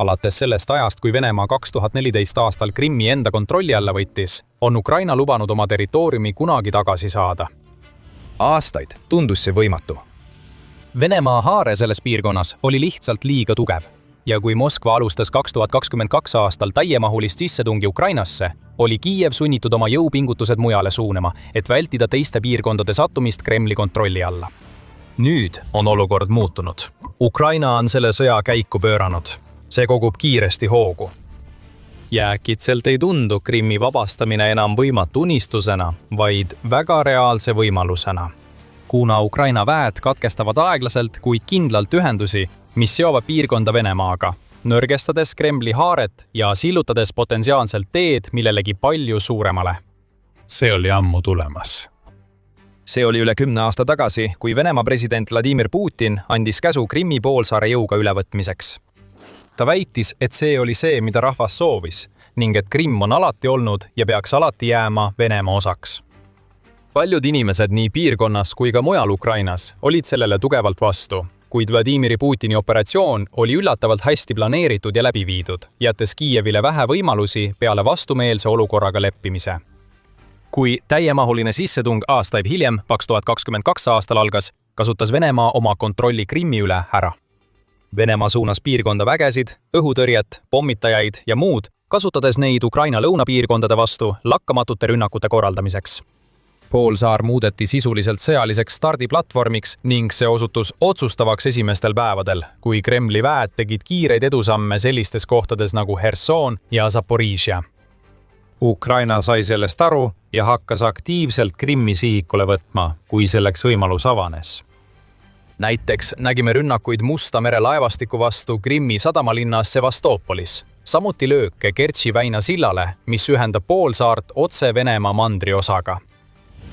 Alates sellest ajast, kui Venemaa 2014 aastal Krimmi enda kontrolli alla võttis, on Ukraina lubanud oma territooriumi kunagi tagasi saada. Aastaid tundus see võimatu. Venemaa haare selles piirkonnas oli lihtsalt liiga tugev. Ja kui Moskva alustas 2022 aastal täiemahulist sissetungi Ukrainasse, oli Kiiev sunnitud oma jõupingutused mujale suunama, et vältida teiste piirkondade sattumist Kremli kontrolli alla. Nüüd on olukord muutunud. Ukraina on selle sõja käiku pööranud. See kogub kiiresti hoogu. Ja äkitselt ei tundu Krimmi vabastamine enam võimatu unistusena, vaid väga reaalse võimalusena. Kuna Ukraina väed katkestavad aeglaselt, kuid kindlalt ühendusi, mis seovad piirkonda Venemaaga, nõrgestades Kremli haaret ja sillutades potentsiaalselt teed millelegi palju suuremale. See oli ammu tulemas. See oli üle 10 aasta tagasi, kui Venemaa president Vladimir Putin andis käsu Krimmi poolsaare jõuga ülevõtmiseks. Ta väitis, et see oli see, mida rahvas soovis, ning et Krimm on alati olnud ja peaks alati jääma Venemaa osaks. Paljud inimesed nii piirkonnas kui ka mujal Ukrainas olid sellele tugevalt vastu, kuid Vladimiri Putini operatsioon oli üllatavalt hästi planeeritud ja läbi viidud, jättes Kiievile vähe võimalusi peale vastumeelse olukorraga leppimise. Kui täiemahuline sissetung aastaid hiljem, 2022 aastal algas, kasutas Venemaa oma kontrolli Krimmi üle ära. Venemaa suunas piirkonda vägesid, õhutõrjet, pommitajaid ja muud, kasutades neid Ukraina lõunapiirkondade vastu lakkamatute rünnakute korraldamiseks. Poolsaar muudeti sisuliselt sõjaliseks stardiplatvormiks ning see osutus otsustavaks esimestel päevadel, kui Kremli väed tegid kiireid edusamme sellistes kohtades nagu Herson ja Zaporižja. Ukraina sai sellest aru ja hakkas aktiivselt Krimmi sihikule võtma, kui selleks võimalus avanes. Näiteks nägime rünnakuid Musta mere laevastiku vastu Krimmi sadamalinnas Sevastopolis, samuti lööke Kertši väina sillale, mis ühendab poolsaart otse Venemaa mandriosaga.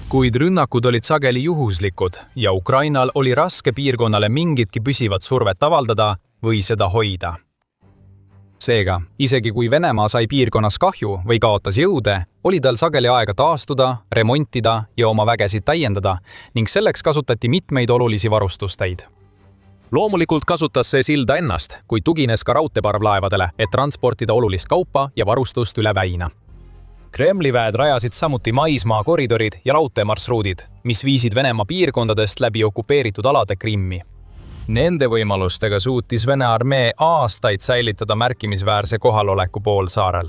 Kuid rünnakud olid sageli juhuslikud ja Ukrainal oli raske piirkonnale mingitki püsivat survet avaldada või seda hoida. Seega, isegi kui Venemaa sai piirkonnas kahju või kaotas jõude, oli tal sageli aega taastuda, remontida ja oma vägesid täiendada ning selleks kasutati mitmeid olulisi varustusteid. Loomulikult kasutas see silda ennast, kuid tugines ka raudteeparvlaevadele, et transportida olulist kaupa ja varustust üle väina. Kremli väed rajasid samuti maismaa koridorid ja raudteemarsruudid, mis viisid Venemaa piirkondadest läbi okupeeritud alade Krimmi. Nende võimalustega suutis Vene armee aastaid säilitada märkimisväärse kohaloleku poolsaarel.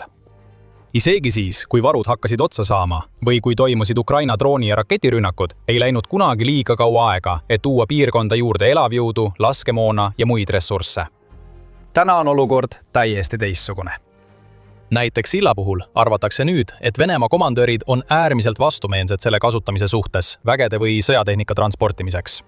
Isegi siis, kui varud hakkasid otsa saama või kui toimusid Ukraina drooni- ja raketirünnakud, ei läinud kunagi liiga kaua aega, et tuua piirkonda juurde elavjõudu, laskemoona ja muid ressursse. Täna on olukord täiesti teistsugune. Näiteks silla puhul arvatakse nüüd, et Venemaa komandörid on äärmiselt vastumeelsed selle kasutamise suhtes vägede või sõjatehnika transportimiseks.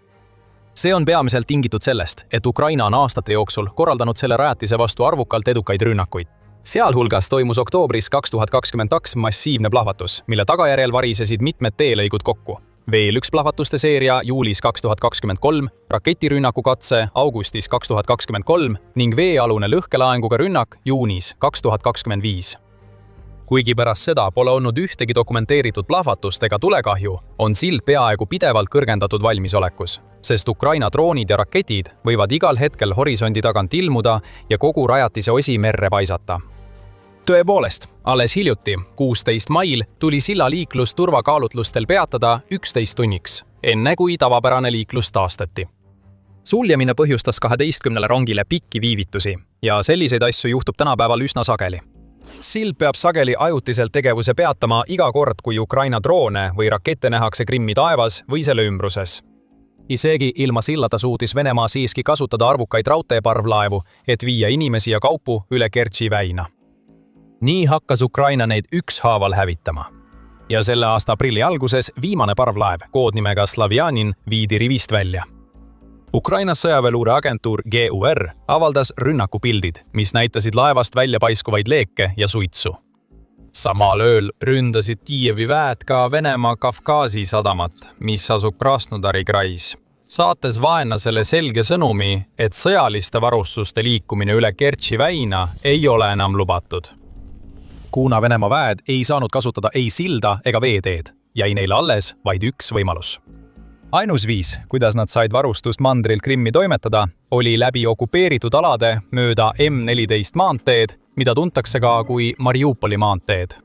See on peamiselt tingitud sellest, et Ukraina on aastate jooksul korraldanud selle rajatise vastu arvukalt edukaid rünnakuid. Sealhulgas toimus oktoobris 2022 massiivne plahvatus, mille tagajärjel varisesid mitmed teelõigud kokku. Veel üks plahvatuste seeria juulis 2023, raketirünnaku katse augustis 2023 ning veealune lõhkelaenguga rünnak juunis 2025. Kuigi pärast seda pole olnud ühtegi dokumenteeritud plahvatust ega tulekahju, on sild peaaegu pidevalt kõrgendatud valmisolekus, sest Ukraina droonid ja raketid võivad igal hetkel horisondi tagant ilmuda ja kogu rajatise osi merre paisata. Tõepoolest, alles hiljuti, 16 mail, tuli silla liiklus turvakaalutlustel peatada 11 tunniks, enne kui tavapärane liiklus taastati. Suljemine põhjustas 12 rongile pikki viivitusi ja selliseid asju juhtub tänapäeval üsna sageli. Sild peab sageli ajutiselt tegevuse peatama iga kord, kui Ukraina droone või rakette nähakse Krimmi taevas või selle ümbruses. Isegi ilma sillata suutis Venemaa siiski kasutada arvukaid raudteeparvlaevu, et viia inimesi ja kaupu üle Kertši väina. Nii hakkas Ukraina neid ükshaaval hävitama. Ja selle aasta aprilli alguses viimane parvlaev koodnimega Slavjanin viidi rivist välja. Ukraina sõjaväeluureagentuur GUR avaldas rünnakupildid, mis näitasid laevast välja paiskuvaid leeke ja suitsu. Samal ööl ründasid Kiievi väed ka Venemaa Kafkasi sadamat, mis asub Krasnodari krais, saates vaenlasele selge sõnumi, et sõjaliste varustuste liikumine üle Kertši väina ei ole enam lubatud. Kuna Venemaa väed ei saanud kasutada ei silda ega veeteed, jäi neile alles vaid üks võimalus. ainus viis, kuidas nad said varustust mandrilt Krimmi toimetada, oli läbi okupeeritud alade mööda M14 maanteed, mida tuntakse ka kui Mariupoli maanteed.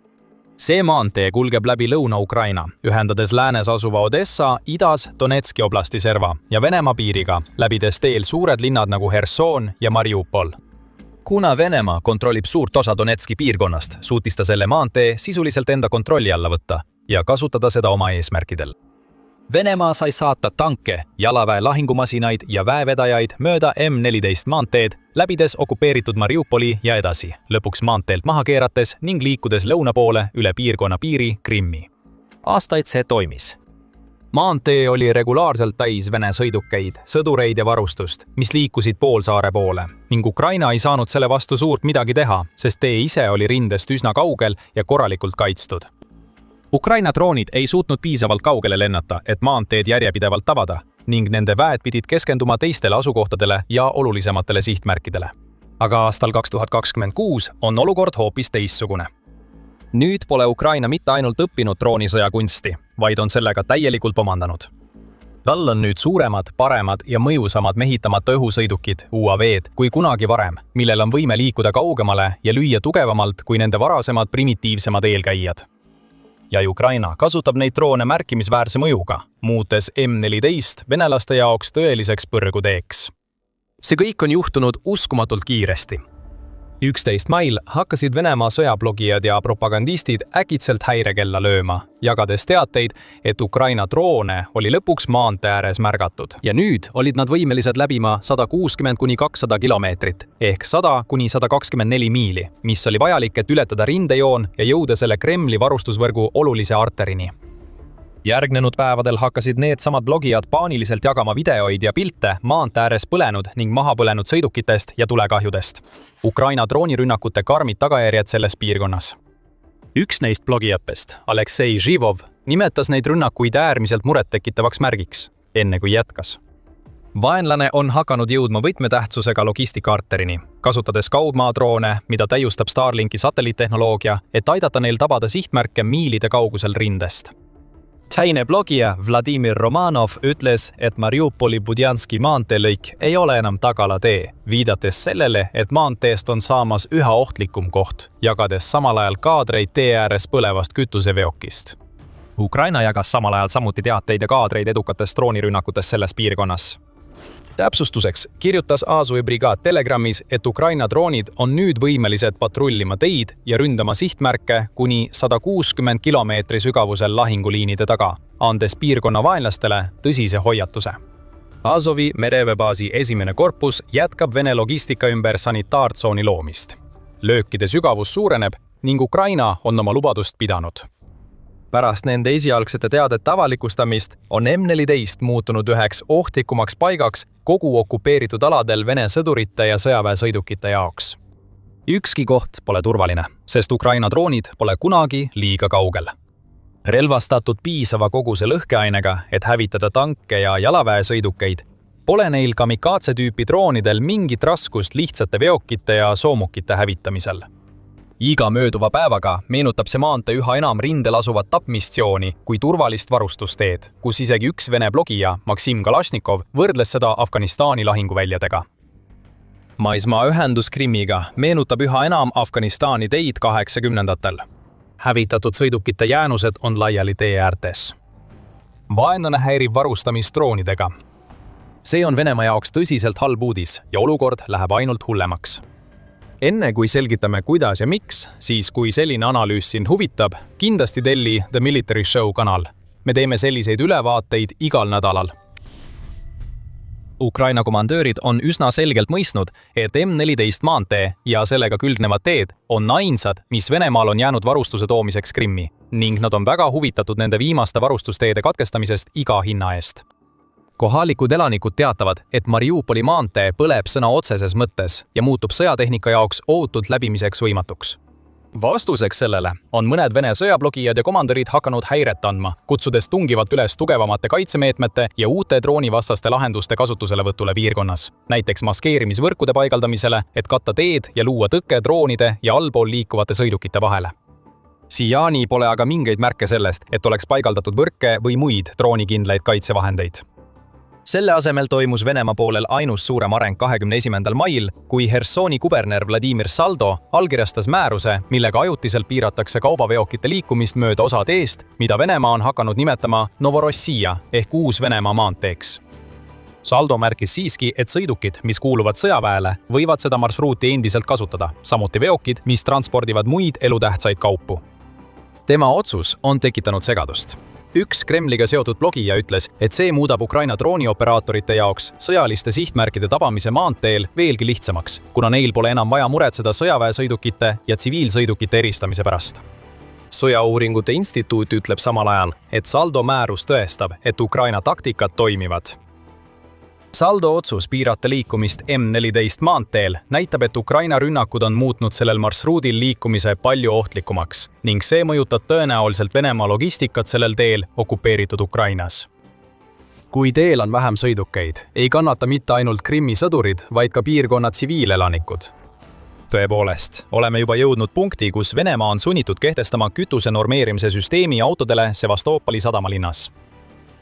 See maantee kulgeb läbi Lõuna-Ukraina, ühendades läänes asuva Odessa, idas Donetski oblasti serva ja Venemaa piiriga, läbides teel suured linnad nagu Herson ja Mariupol. Kuna Venemaa kontrollib suurt osa Donetski piirkonnast, suutis ta selle maantee sisuliselt enda kontrolli alla võtta ja kasutada seda oma eesmärkidel. Venemaa sai saata tanke, jalaväe lahingumasinaid ja väevedajaid mööda M14 maanteed, läbides okupeeritud Mariupoli ja edasi, lõpuks maanteelt maha keerates ning liikudes lõuna poole üle piirkonna piiri Krimmi. Aastaid see toimis. Maantee oli regulaarselt täis Vene sõidukeid, sõdureid ja varustust, mis liikusid poolsaare poole, ning Ukraina ei saanud selle vastu suurt midagi teha, sest tee ise oli rindest üsna kaugel ja korralikult kaitstud. Ukraina droonid ei suutnud piisavalt kaugele lennata, et maanteed järjepidevalt avada, ning nende väed pidid keskenduma teistele asukohtadele ja olulisematele sihtmärkidele. Aga aastal 2026 on olukord hoopis teistsugune. Nüüd pole Ukraina mitte ainult õppinud droonisõja kunsti, vaid on sellega täielikult omandanud. Tal on nüüd suuremad, paremad ja mõjusamad mehitamata õhusõidukid, UAV-d, kui kunagi varem, millel on võime liikuda kaugemale ja lüüa tugevamalt kui nende varasemad primitiivsemad eelkäijad. Ja Ukraina kasutab neid droone märkimisväärse mõjuga, muutes M14 venelaste jaoks tõeliseks põrguteeks. See kõik on juhtunud uskumatult kiiresti. 11. mail hakkasid Venemaa sõjablogijad ja propagandistid äkitselt häirekella lööma, jagades teateid, et Ukraina droone oli lõpuks maantee ääres märgatud. Ja nüüd olid nad võimelised läbima 160–200 kilomeetrit ehk 100–124 miili, mis oli vajalik, et ületada rindejoon ja jõuda selle Kremli varustusvõrgu olulise arterini. Järgnenud päevadel hakkasid needsamad blogijad paaniliselt jagama videoid ja pilte maantee ääres põlenud ning maha põlenud sõidukitest ja tulekahjudest. Ukraina droonirünnakute karmid tagajärjed selles piirkonnas. Üks neist blogijatest, Aleksei Živov, nimetas neid rünnakuid äärmiselt murettekitavaks märgiks, enne kui jätkas. Vaenlane on hakanud jõudma võtmetähtsusega logistikaarterini, kasutades kaudmaadroone, mida täiustab Starlinki satelliittehnoloogia, et aidata neil tabada sihtmärke miilide kaugusel rindest. Teine blogija Vladimir Romanov ütles, et Mariupoli Budjanski maanteelõik ei ole enam tagalatee, viidates sellele, et maanteest on saamas üha ohtlikum koht, jagades samal ajal kaadreid tee ääres põlevast kütuseveokist. Ukraina jagas samal ajal samuti teateid ja kaadreid edukatest droonirünnakutest selles piirkonnas. Täpsustuseks kirjutas Azovi brigaad Telegrammis, et Ukraina droonid on nüüd võimelised patrullima teid ja ründama sihtmärke kuni 160 kilomeetri sügavusel lahinguliinide taga, andes piirkonna vaenlastele tõsise hoiatuse. Azovi mereväebaasi esimene korpus jätkab Vene logistika ümber sanitaartsooni loomist. Löökide sügavus suureneb ning Ukraina on oma lubadust pidanud. Pärast nende esialgsete teadete avalikustamist on M14 muutunud üheks ohtlikumaks paigaks kogu okupeeritud aladel Vene sõdurite ja sõjaväesõidukite jaoks. Ükski koht pole turvaline, sest Ukraina droonid pole kunagi liiga kaugel. Relvastatud piisava koguse lõhkeainega, et hävitada tanke ja jalaväesõidukeid, pole neil kamikaatse-tüüpi droonidel mingit raskust lihtsate veokite ja soomukite hävitamisel. Iga mööduva päevaga meenutab see maantee üha enam rindel asuvat tapmistsiooni kui turvalist varustusteed, kus isegi üks Vene blogija, Maksim Kalašnikov, võrdles seda Afganistani lahinguväljadega. Maismaa ühendus Krimmiga meenutab üha enam Afganistani teid 80-ndatel. Hävitatud sõidukite jäänused on laiali tee äärtes. Vaenlane häirib varustamist droonidega. See on Venemaa jaoks tõsiselt halb uudis ja olukord läheb ainult hullemaks. Enne kui selgitame kuidas ja miks, siis kui selline analüüs sind huvitab, kindlasti telli The Military Show kanal. Me teeme selliseid ülevaateid igal nädalal. Ukraina komandöörid on üsna selgelt mõistnud, et M14 maantee ja sellega külgnevad teed on ainsad, mis Venemaal on jäänud varustuse toomiseks Krimmi, ning nad on väga huvitatud nende viimaste varustusteede katkestamisest iga hinna eest. Kohalikud elanikud teatavad, et Mariupoli maantee põleb sõna otseses mõttes ja muutub sõjatehnika jaoks ohutult läbimiseks võimatuks. Vastuseks sellele on mõned Vene sõjablogijad ja komandörid hakanud häiret andma, kutsudes tungivalt üles tugevamate kaitsemeetmete ja uute droonivastaste lahenduste kasutuselevõtule piirkonnas, näiteks maskeerimisvõrkude paigaldamisele, et katta teed ja luua tõkke droonide ja allpool liikuvate sõidukite vahele. Siiani pole aga mingeid märke sellest, et oleks paigaldatud võrke või muid droonikindlaid kaitsevahendeid. Selle asemel toimus Venemaa poolel ainus suurem areng 21. mail, kui Hersoni kuberner Vladimir Saldo allkirjastas määruse, millega ajutiselt piiratakse kaubaveokite liikumist mööda osa teest, mida Venemaa on hakanud nimetama Novorossija ehk Uus-Venemaa maanteeks. Saldo märkis siiski, et sõidukid, mis kuuluvad sõjaväele, võivad seda marsruuti endiselt kasutada, samuti veokid, mis transpordivad muid elutähtsaid kaupu. Tema otsus on tekitanud segadust. Üks Kremliga seotud blogija ütles, et see muudab Ukraina droonioperaatorite jaoks sõjaliste sihtmärkide tabamise maanteel veelgi lihtsamaks, kuna neil pole enam vaja muretseda sõjaväesõidukite ja tsiviilsõidukite eristamise pärast. Sõjauuringute instituut ütleb samal ajal, et Saldo määrus tõestab, et Ukraina taktikad toimivad. Saldo otsus piirata liikumist M14 maanteel näitab, et Ukraina rünnakud on muutnud sellel marsruudil liikumise palju ohtlikumaks ning see mõjutab tõenäoliselt Venemaa logistikat sellel teel okupeeritud Ukrainas. Kui teel on vähem sõidukeid, ei kannata mitte ainult Krimmi sõdurid, vaid ka piirkonna tsiviilelanikud. Tõepoolest, oleme juba jõudnud punkti, kus Venemaa on sunnitud kehtestama kütuse normeerimise süsteemi autodele Sevastopoli sadamalinnas.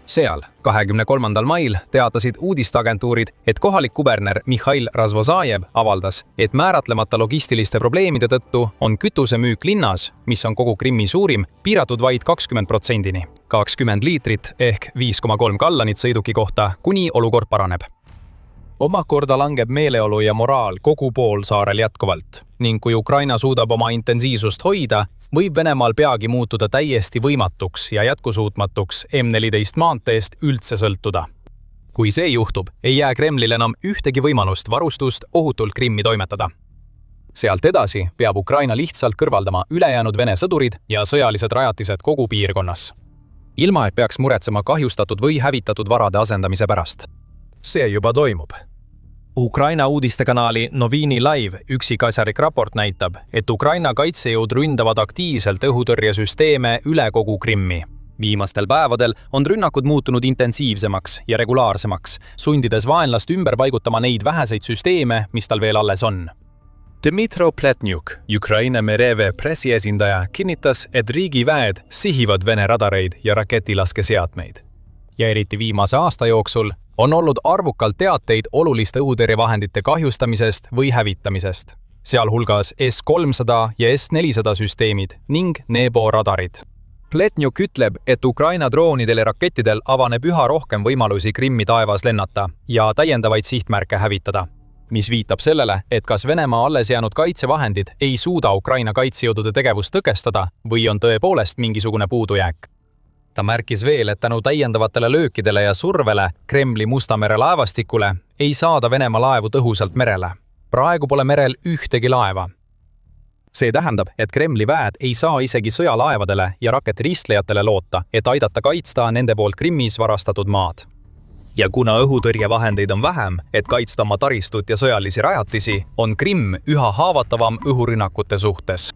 Seal, 23. mail teatasid uudisteagentuurid, et kohalik kuberner Mihhail Razvozajev avaldas, et määratlemata logistiliste probleemide tõttu on kütusemüük linnas, mis on kogu Krimmi suurim, piiratud vaid 20%-ni. 20 liitrit ehk 5,3 gallonit sõiduki kohta, kuni olukord paraneb. Omakorda langeb meeleolu ja moraal kogu poolsaarel jätkuvalt ning kui Ukraina suudab oma intensiivsust hoida, võib Venemaal peagi muutuda täiesti võimatuks ja jätkusuutmatuks M14 maanteest üldse sõltuda. Kui see juhtub, ei jää Kremlil enam ühtegi võimalust varustust ohutult Krimmi toimetada. Sealt edasi peab Ukraina lihtsalt kõrvaldama ülejäänud Vene sõdurid ja sõjalised rajatised kogu piirkonnas. Ilma, et peaks muretsema kahjustatud või hävitatud varade asendamise pärast. See juba toimub. Ukraina uudistekanaali Novini Live üksikasjalik raport näitab, et Ukraina kaitsejõud ründavad aktiivselt õhutõrjesüsteeme üle kogu Krimmi. Viimastel päevadel on rünnakud muutunud intensiivsemaks ja regulaarsemaks, sundides vaenlast ümber paigutama neid väheseid süsteeme, mis tal veel alles on. Dmitro Pletnjuk, Ukraina merevee pressiesindaja, kinnitas, et riigiväed sihivad Vene radareid ja raketilaskeseadmeid. Ja eriti viimase aasta jooksul on olnud arvukalt teateid oluliste õhutõrjevahendite kahjustamisest või hävitamisest, sealhulgas S-300 ja S-400 süsteemid ning Nebo radarid. Pletnjuk ütleb, et Ukraina droonidel ja rakettidel avaneb üha rohkem võimalusi Krimmi taevas lennata ja täiendavaid sihtmärke hävitada, mis viitab sellele, et kas Venemaa alles jäänud kaitsevahendid ei suuda Ukraina kaitsejõudude tegevust tõkestada või on tõepoolest mingisugune puudujääk. Ta märkis veel, et tänu täiendavatele löökidele ja survele Kremli Musta mere laevastikule ei saada Venemaa laevu tõhusalt merele. Praegu pole merel ühtegi laeva. See tähendab, et Kremli väed ei saa isegi sõjalaevadele ja raketiristlejatele loota, et aidata kaitsta nende poolt Krimmis varastatud maad. Ja kuna õhutõrjevahendeid on vähem, et kaitsta oma taristut ja sõjalisi rajatisi, on Krimm üha haavatavam õhurünnakute suhtes.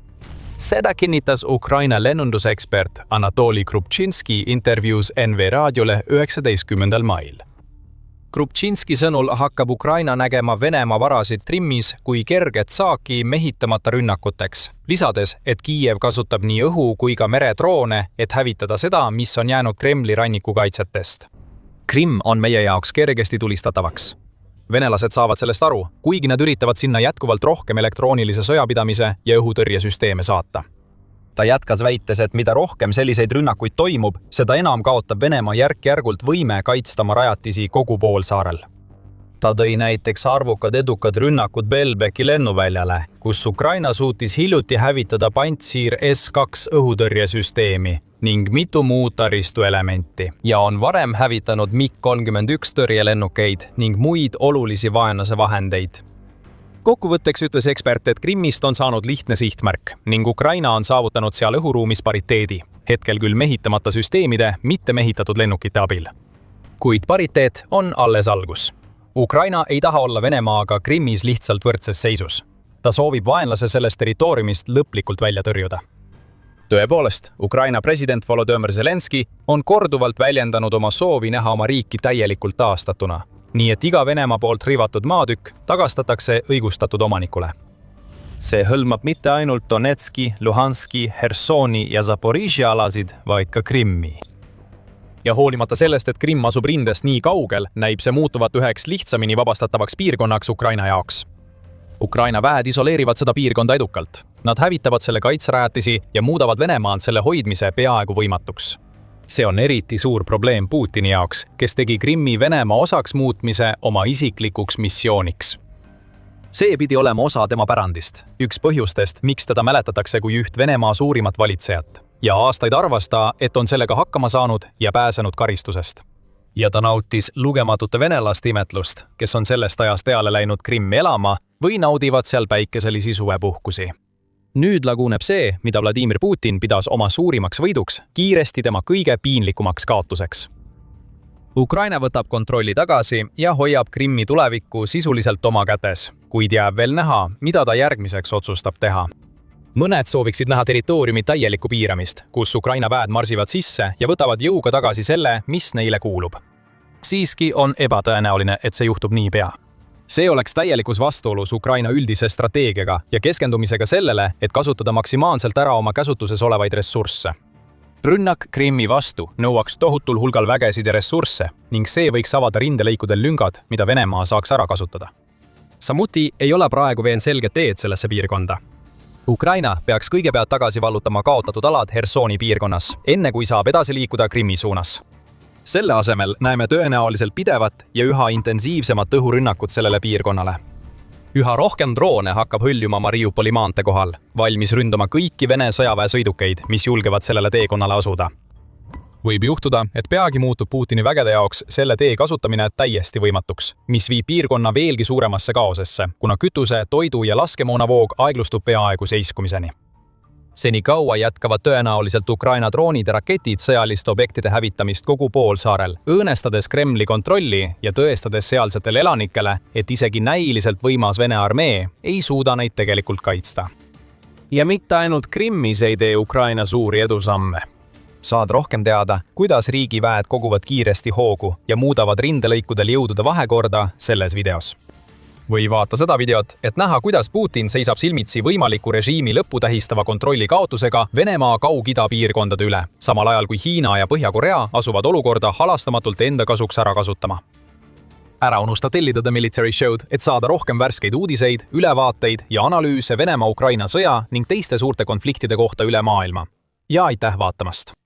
Seda kinnitas Ukraina lennundusekspert Anatoli Krupčinski intervjuus NV raadiole 19. mail. Krupčinski sõnul hakkab Ukraina nägema Venemaa varasid Krimmis kui kerget saaki mehitamata rünnakuteks, lisades, et Kiiev kasutab nii õhu- kui ka meredroone, et hävitada seda, mis on jäänud Kremli rannikukaitsetest. Krimm on meie jaoks kergesti tulistatavaks. Venelased saavad sellest aru, kuigi nad üritavad sinna jätkuvalt rohkem elektroonilise sõjapidamise ja õhutõrjesüsteeme saata. Ta jätkas väites, et mida rohkem selliseid rünnakuid toimub, seda enam kaotab Venemaa järk-järgult võime kaitsta oma rajatisi kogu poolsaarel. Ta tõi näiteks arvukad edukad rünnakud Belbeki lennuväljale, kus Ukraina suutis hiljuti hävitada Pantsir S2 õhutõrjesüsteemi ning mitu muud taristuelementi ja on varem hävitanud MiG-31 tõrjelennukeid ning muid olulisi vaenlase vahendeid. Kokkuvõtteks ütles ekspert, et Krimmist on saanud lihtne sihtmärk ning Ukraina on saavutanud seal õhuruumis pariteedi, hetkel küll mehitamata süsteemide, mitte mehitatud lennukite abil. Kuid pariteet on alles algus. Ukraina ei taha olla Venemaaga Krimmis lihtsalt võrdses seisus. Ta soovib vaenlase sellest territooriumist lõplikult välja tõrjuda. Tõepoolest, Ukraina president Volodõmõr Zelenski on korduvalt väljendanud oma soovi näha oma riiki täielikult taastatuna, nii et iga Venemaa poolt riivatud maatükk tagastatakse õigustatud omanikule. See hõlmab mitte ainult Donetski, Luhanski, Hersoni ja Zaporižja alasid, vaid ka Krimmi. Ja hoolimata sellest, et Krimm asub rindest nii kaugel, näib see muutuvat üheks lihtsamini vabastatavaks piirkonnaks Ukraina jaoks. Ukraina väed isoleerivad seda piirkonda edukalt. Nad hävitavad selle kaitserajatisi ja muudavad Venemaad selle hoidmise peaaegu võimatuks. See on eriti suur probleem Putini jaoks, kes tegi Krimmi Venemaa osaks muutmise oma isiklikuks missiooniks. See pidi olema osa tema pärandist, üks põhjustest, miks teda mäletatakse kui üht Venemaa suurimat valitsejat. Ja aastaid arvas ta, et on sellega hakkama saanud ja pääsenud karistusest. Ja ta nautis lugematute venelaste imetlust, kes on sellest ajast eale läinud Krimmi elama või naudivad seal päikeselisi suvepuhkusi. Nüüd laguneb see, mida Vladimir Putin pidas oma suurimaks võiduks, kiiresti tema kõige piinlikumaks kaotuseks. Ukraina võtab kontrolli tagasi ja hoiab Krimmi tulevikku sisuliselt oma kätes, kuid jääb veel näha, mida ta järgmiseks otsustab teha. Mõned sooviksid näha territooriumi täielikku piiramist, kus Ukraina väed marsivad sisse ja võtavad jõuga tagasi selle, mis neile kuulub. Siiski on ebatõenäoline, et see juhtub niipea. See oleks täielikus vastuolus Ukraina üldise strateegiaga ja keskendumisega sellele, et kasutada maksimaalselt ära oma käsutuses olevaid ressursse. Rünnak Krimmi vastu nõuaks tohutul hulgal vägesid ja ressursse ning see võiks avada rindelõikudel lüngad, mida Venemaa saaks ära kasutada. Samuti ei ole praegu veel selget teed sellesse piirkonda. Ukraina peaks kõigepealt tagasi vallutama kaotatud alad Hersoni piirkonnas, enne kui saab edasi liikuda Krimmi suunas. Selle asemel näeme tõenäoliselt pidevat ja üha intensiivsemat õhurünnakut sellele piirkonnale. Üha rohkem droone hakkab hõljuma Mariupoli maante kohal, valmis ründama kõiki Vene sõjaväesõidukeid, mis julgevad sellele teekonnale asuda. Võib juhtuda, et peagi muutub Putini vägede jaoks selle tee kasutamine täiesti võimatuks, mis viib piirkonna veelgi suuremasse kaosesse, kuna kütuse, toidu ja laskemoonavoog aeglustub peaaegu seiskumiseni. Seni kaua jätkavad tõenäoliselt Ukraina droonid ja raketid sõjaliste objektide hävitamist kogu poolsaarel, õõnestades Kremli kontrolli ja tõestades sealsetele elanikele, et isegi näiliselt võimas Vene armee ei suuda neid tegelikult kaitsta. Ja mitte ainult Krimmis ei tee Ukraina suuri edusamme. Saad rohkem teada, kuidas riigiväed koguvad kiiresti hoogu ja muudavad rindelõikudel jõudude vahekorda selles videos. Või vaata seda videot, et näha, kuidas Putin seisab silmitsi võimaliku režiimi lõppu tähistava kontrolli kaotusega Venemaa Kaug-Ida piirkondade üle, samal ajal kui Hiina ja Põhja-Korea asuvad olukorda halastamatult enda kasuks ära kasutama. Ära unusta tellida The Military Show'd, et saada rohkem värskeid uudiseid, ülevaateid ja analüüse Venemaa-Ukraina sõja ning teiste suurte konfliktide kohta üle maailma. Ja aitäh vaatamast!